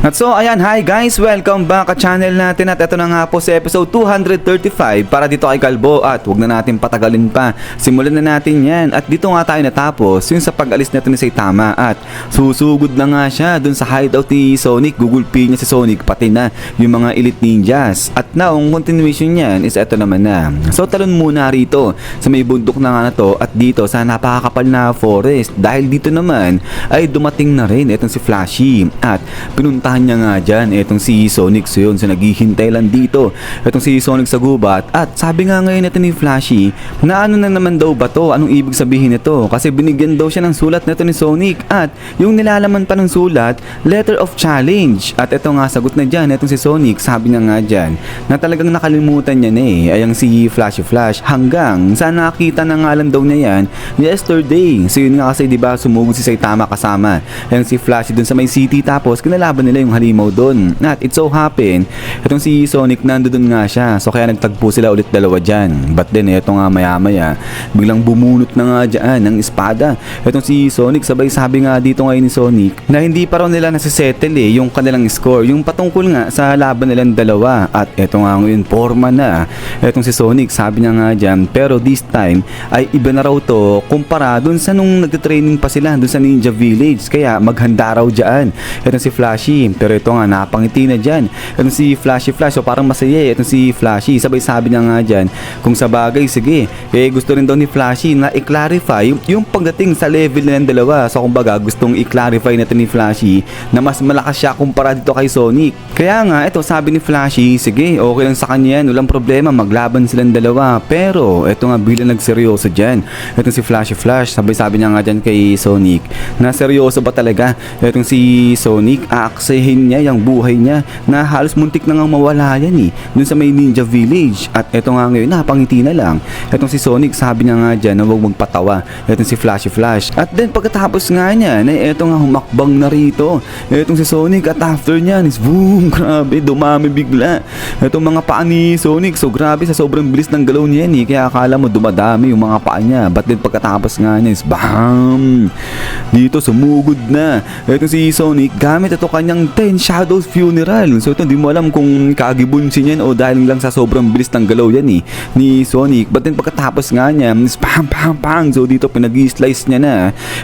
At so ayan, hi guys, welcome back sa channel natin at ito na nga po sa episode 235 para dito kay Kalbo at wag na natin patagalin pa. Simulan na natin yan at dito nga tayo natapos yung sa pag-alis nito ni Saitama at susugod na nga siya dun sa hideout ni Sonic. Gugulpi niya si Sonic pati na yung mga elite ninjas at now ang continuation niyan is ito naman na. So talon muna rito sa may bundok na nga na to at dito sa napakakapal na forest dahil dito naman ay dumating na rin itong si Flashy at pinunta niya nga dyan etong si Sonic. So yun, so naghihintay lang dito etong si Sonic sa gubat at sabi nga ngayon ito ni Flashy na ano na naman daw ba to, anong ibig sabihin nito kasi binigyan daw siya ng sulat nito ni Sonic at yung nilalaman pa ng sulat, letter of challenge at ito nga sagot na dyan etong si Sonic. Sabi niya nga dyan na talagang nakalimutan niya na ayang si Flashy Flash hanggang sa nakita na nga lang daw niya yan yesterday. So yun nga kasi diba sumugod si Saitama kasama ayang si Flashy dun sa may city tapos kinalaban nila yung halimaw doon. At it so happen, itong si Sonic nandoon nga siya. So kaya nagtagpo sila ulit dalawa dyan. But then ito nga maya-maya, biglang bumunot na nga dyan ng espada. Itong si Sonic, sabay sabi nga dito ngayon ni Sonic na hindi pa raw nila nasisettle yung kanilang score. Yung patungkol nga sa laban nilang dalawa. At ito nga ngayon, forma na. Itong si Sonic, sabi niya nga dyan, pero this time ay iba na raw to kumpara dun sa nung nagtitraining pa sila dun sa Ninja Village. Kaya maghanda raw dyan. Itong si Flashy, pero ito nga napangiti na dyan itong si Flashy Flash. So parang masaya itong si Flashy. Sabay sabi niya nga dyan kung sa bagay sige gusto rin daw ni Flashy na i-clarify yung pagdating sa level ng dalawa. So kumbaga gustong i-clarify natin ni Flashy na mas malakas siya kumpara dito kay Sonic. Kaya nga ito sabi ni Flashy sige okay lang sa kanya yan, walang problema maglaban silang dalawa. Pero ito nga bilang nagseryoso dyan itong si Flashy Flash. Sabay sabi niya nga dyan kay Sonic na seryoso ba talaga itong si Sonic aaksehin niya yung buhay niya na halos muntik na nga mawala yan dun sa may Ninja Village. At eto nga ngayon napangiti na lang etong si Sonic. Sabi niya nga dyan na huwag magpatawa etong si Flashy Flash. At then pagkatapos nga niya na eto nga humakbang na rito etong si Sonic at after niyan is boom, grabe dumami bigla etong mga paa ni Sonic. So grabe sa sobrang bilis ng galaw niya kaya akala mo dumadami yung mga paa niya. But then pagkatapos nga niya is bam, dito sumugod na etong si Sonic gamit ito kanyang 10 Shadows Funeral. So ito hindi mo alam kung kagibunsin yan o dahil lang sa sobrang bilis ng galaw yan ni Sonic. But then pagkatapos nga niya pam pam pam, so dito pinag-slice niya na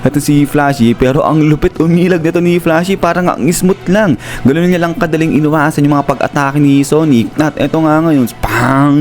ito si Flashy. Pero ang lupit umilag nito ni Flashy, parang ang smooth lang, ganoon niya lang kadaling inuwasan yung mga pag-atake ni Sonic. At ito nga ngayon pang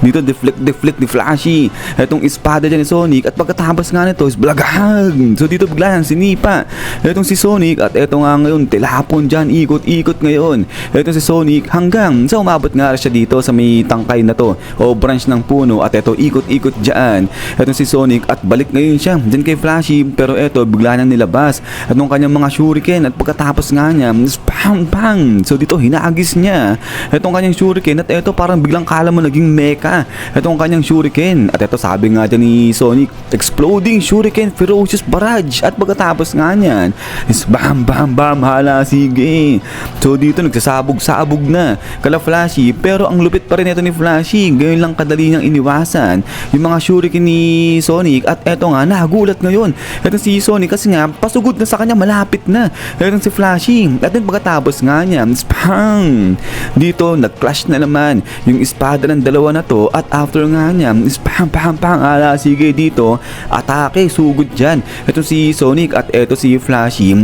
dito deflect ni Flashy itong espada dyan ni Sonic. At pagkatapos nga nito is blagag, so dito bigla nang sinipa itong si Sonic. At ito nga ngayon tilapon dyan, ikot-ikot ngayon ito si Sonic hanggang sa umabot nga siya dito sa may tangkay na to o branch ng puno. At ito ikot-ikot dyan ito si Sonic at balik ngayon siya dyan kay Flashy. Pero ito bigla nang nilabas at nung kanyang mga shuriken. At pagkatapos nga niya pang pang, so dito hinagis niya itong kanyang shuriken. At ito parang biglang kala mo naging mecha itong kanyang shuriken. At ito sabi nga dyan ni Sonic, exploding shuriken ferocious barrage. At pagkatapos nga niyan is bam bam bam, hala sige. So dito nagsasabog-sabog na kala Flashy. Pero ang lupit pa rin ito ni Flashy, gayon lang kadali niyang iniwasan yung mga shuriken ni Sonic. At eto nga nagulat ngayon ito si Sonic kasi nga pasugod na sa kanya, malapit na ito si Flashy. At then pagkatapos nga niya spang, dito nag-clash na naman yung espada ng dalawa na to. At after nga niya spam pam pam, ala sige dito atake, sugod dyan ito si Sonic. At eto si Flashy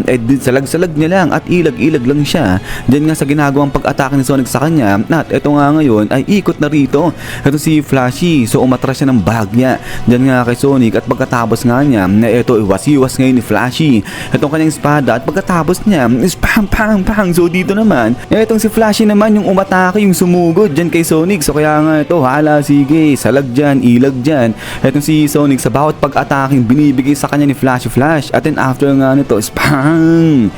salag-salag niya lang at ilag-ilag lang siya dyan nga sa ginagawang pag-atake ni Sonic sa kanya. At ito nga ngayon ay ikot na rito ito si Flashy. So umatras siya ng bahagya dyan nga kay Sonic. At pagkatapos nga niya na ito iwas-iwas ngayon ni Flashy itong kanyang espada. At pagkatapos niya is pang pang pang, so dito naman itong si Flashy naman yung umatake, yung sumugod dyan kay Sonic. So kaya nga ito hala sige, salag dyan, ilag dyan itong si Sonic sa bawat pag-atake binibigay sa kanya ni Flashy Flash. At then after nga nito is pang,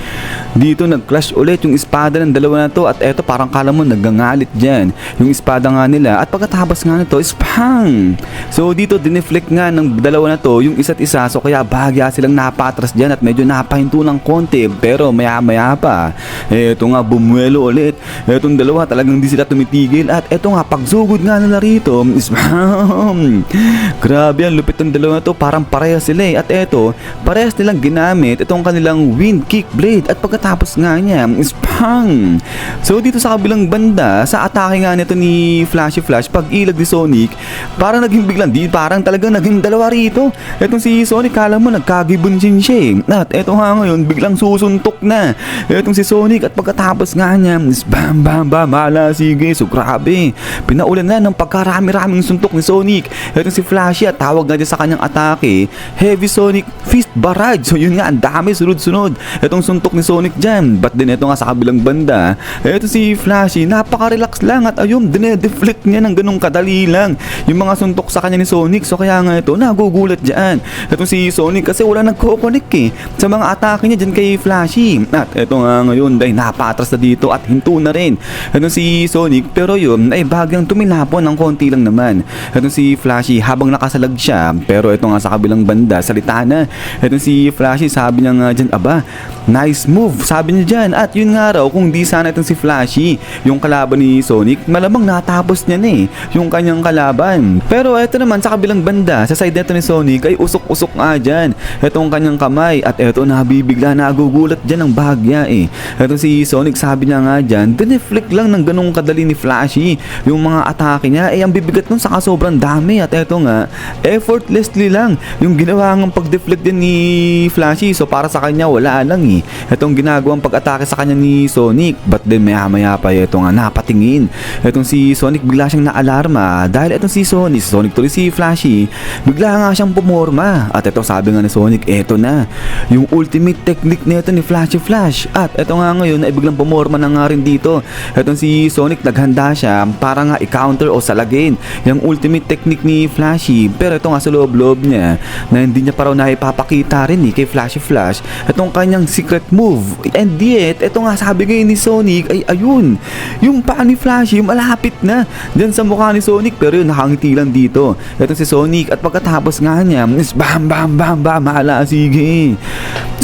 dito nag-clash ulit yung espada ng dalawa na to. At eto parang kala mo nagangalit dyan yung espada nga nila. At pagkatapos nga nito is pang, so dito dineflect nga ng dalawa na to yung isa't isa. So kaya bahagya silang napatras dyan at medyo napahinto ng konti. Pero maya maya pa eto nga bumuelo ulit etong dalawa, talagang di sila tumitigil. At eto nga pagsugod nga nila rito is bam, grabe ang lupit ng dalawa na to, parang parehas sila At eto parehas nilang ginamit itong kanilang wind kick blade. At pagkatapos nga nga niya, spang! So dito sa kabilang banda, sa atake nga nito ni Flashy Flash, pag ilag ni Sonic, parang naging biglang parang talagang naging dalawa rito. Etong si Sonic, kala mo nagkagibunsin siya eh. At eto nga ngayon, biglang susuntok na etong si Sonic, at pagkatapos nga niya, bam bam bam, hala sige. So grabe, pinaulan na ng pagkarami-raming suntok ni Sonic etong si Flashy, at tawag nga dyan sa kanyang atake, Heavy Sonic Fist Barrage. So yun nga, ang dami sunod-sunod etong suntok ni Sonic dyan. But din eto nga sa kabilang banda, eto si Flashy, napaka-relax lang, at ayun, dinedeflect niya ng ganung kadali lang yung mga suntok sa kanya ni Sonic. So kaya nga ito, nagugulat dyan etong si Sonic kasi wala nagko-connect sa mga atake niya dyan kay Flashy. At eto nga ngayon, dahil napatras na dito at hinto na rin etong si Sonic, pero yun ay bagyang tumilapon ng konti lang naman etong si Flashy habang nakasalag siya. Pero eto nga sa kabilang banda, salita na etong si Flashy, sabi niya nga dyan, aba, nice move, sabi niya dyan. At yun nga raw, kung di sana itong si Flashy yung kalaban ni Sonic, malamang natapos niya na yung kanyang kalaban. Pero eto naman sa kabilang banda, sa side neto ni Sonic, ay usok-usok nga dyan etong kanyang kamay. At eto, nabibigla, nagugulat dyan ng bahagya etong si Sonic, sabi niya nga dyan, dineflect lang ng ganong kadali ni Flashy yung mga atake niya. Ang bibigat nun saka sobrang dami. At eto nga, effortlessly lang yung ginawa ng pag-deflect din ni Flashy. So para sa kanya, wala lang etong ginagawang pag-atake sa kanya ni Sonic. But then maya-maya pa eto nga, napatingin etong si Sonic, bigla siyang naalarma dahil etong si Sonic tuloy si Flashy, bigla nga siyang pumorma. At eto, sabi nga ni Sonic, eto na yung ultimate technique nito ni Flashy Flash. At eto nga ngayon ay biglang pumorma na nga rin dito etong si Sonic. Naghanda siya para nga i-counter o salagin yung ultimate technique ni Flashy. Pero eto nga sa loob-loob niya, na hindi niya pa raw naipapakita rin kay Flashy Flash etong kanyang secret move. And yet, eto nga sabi ngayon ni Sonic ay ayun, yung paa ni Flashy malapit na dyan sa mukha ni Sonic, pero yun, nakangiti lang dito etong si Sonic. At pagkatapos nga niya, bam bam bam bam, hala sige.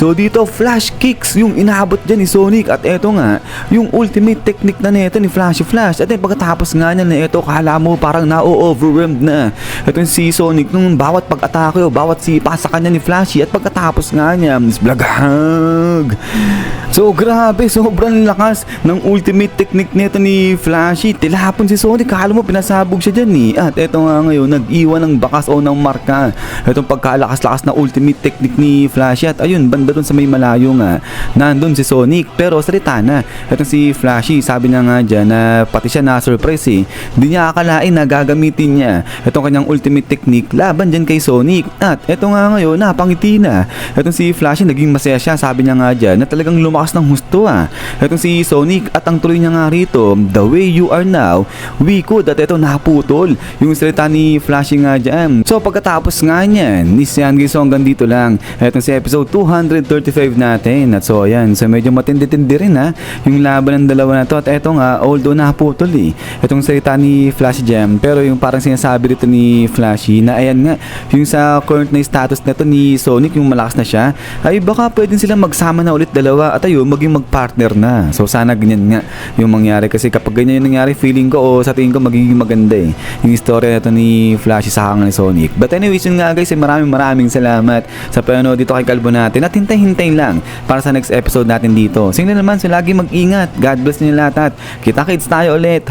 So dito, flash kicks yung inaabot dyan ni Sonic. At eto nga, yung ultimate technique na neto ni Flashy Flash. At pagkatapos nga niya na eto, kala mo parang na-overwhelmed na etong si Sonic nung bawat pag-atake o bawat sipa sa kanya ni Flashy. At pagkatapos nga niya, blagahag. So grabe, sobrang lakas ng ultimate technique neto ni Flashy. Tilapon si Sonic, kala mo pinasabog siya dyan At eto nga ngayon, nag-iwan ng bakas o ng marka etong pagkalakas-lakas na ultimate technique ni Flashy. At ayun, banda dun sa may malayo nga, nandun si Sonic. Pero salita na etong si Flashy, sabi niya nga dyan na pati siya na-surprise Hindi niya akalain na gagamitin niya etong kanyang ultimate technique laban dyan kay Sonic. At eto nga ngayon, napangiti na etong si Flashy, naging masaya siya. Sabi niya nga dyan na talagang lumakas ng husto etong si Sonic. At ang tuloy niya nga rito, the way you are now, we could. At eto, naputol yung salita ni Flashy nga dyan. So pagkatapos nga niyan, nisyan guys, hanggang dito lang etong si episode 235 natin. At so ayan, so medyo matindi-tindi rin yung laban ng dalawa na to. At eto nga, although naputol etong salita ni Flashy Jam, pero yung parang sinasabi dito ni Flashy na ayan nga, yung sa current na status neto ni Sonic, yung malakas na siya, ay baka pwedeng sila magsama na ulit dalawa at ayun, maging magpartner na. So sana ganyan nga yung mangyari, kasi kapag ganyan yung nangyari, feeling ko o sa tingin ko magiging maganda yung istorya nito ni Flashy sa hanga ni Sonic. But anyways, yun nga guys, maraming salamat sa panonood dito kay Kalbo natin. At hintay-hintay lang para sa next episode natin dito. Singla naman, so lagi mag-ingat. God bless niyo lahat at kita-kits tayo ulit.